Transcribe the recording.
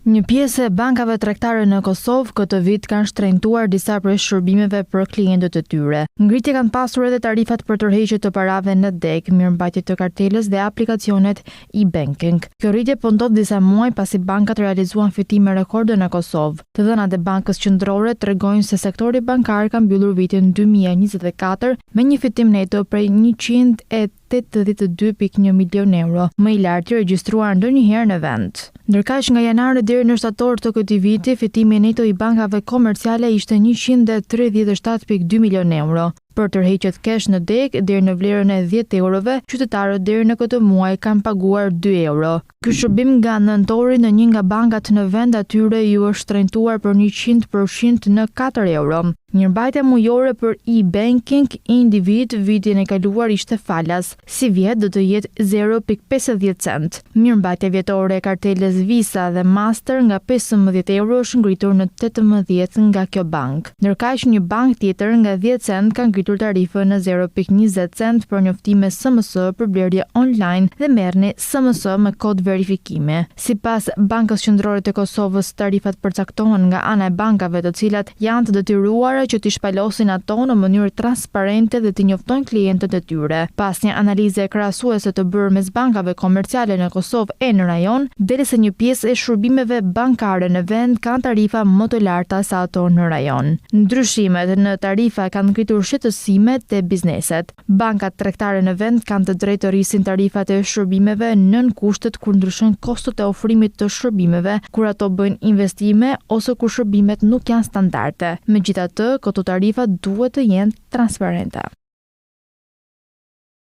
Një pjesë e bankave tregtare në Kosovë këtë vit kanë shtrenjtuar disa prej shërbimeve për klientët e tyre. Ngritje kanë pasur edhe tarifat për tërheqje të parave në dek, mirëmbajtje të kartelës dhe aplikacionet e-banking. Kjo rritje po ndodh disa muaj pasi bankat realizuan fitime rekorde në Kosovë. Të dhënat e Bankës Qendrore tregojnë se sektori bankar ka mbyllur vitin 2024 me një fitim neto prej 182.1 milion euro, më i larti regjistruar ndonjëherë në vend. Ndërkaq nga janar deri në shtator të këtij viti, fitimi neto i bankave komerciale ishte 137.2 milion euro. Për tërheqjet kesh në dek deri në vlerën e 10 eurove, qytetarët deri në këtë muaj kanë paguar 2 euro. Ky shërbim nga nëntori në një nga bankat në vend atyre ju është shtrenjtuar për 100% në 4 euro. Mirëmbajtja mujore për e-banking individ vitin e kaluar ishte falas, si vjet do të jetë 0.50 cent. Mirëmbajtja vjetore e kartelës Visa dhe Master nga 15 euro është ngritur në 18 nga kjo bank. Ndërkaq një bank tjetër nga 10 cent ka ngritur tarifën në 0.20 cent për njoftime SMS për blerje online dhe merrni SMS me kod verifikimi. Sipas Bankës Qendrore të Kosovës, tarifat përcaktohen nga ana e bankave të cilat janë të detyruara që t'i shpalosin ato në mënyrë transparente dhe t'i njoftojnë klientët e tyre. Pas një analize krahasuese të bërë mes bankave komerciale në Kosovë e në rajon, deri se një pjesë e shërbimeve bankare në vend kanë tarifa më të larta se ato në rajon. Ndryshimet në tarifa kanë ngritur shqetësimet e bizneset. Bankat tregtare në vend kanë të drejtë të rrisin tarifat e shërbimeve nën kushtet kur ndryshojnë kostot e ofrimit të shërbimeve, kur ato bëjnë investime ose kur shërbimet nuk janë standarde. Megjithatë, këto tarifa duhet të jenë transparente.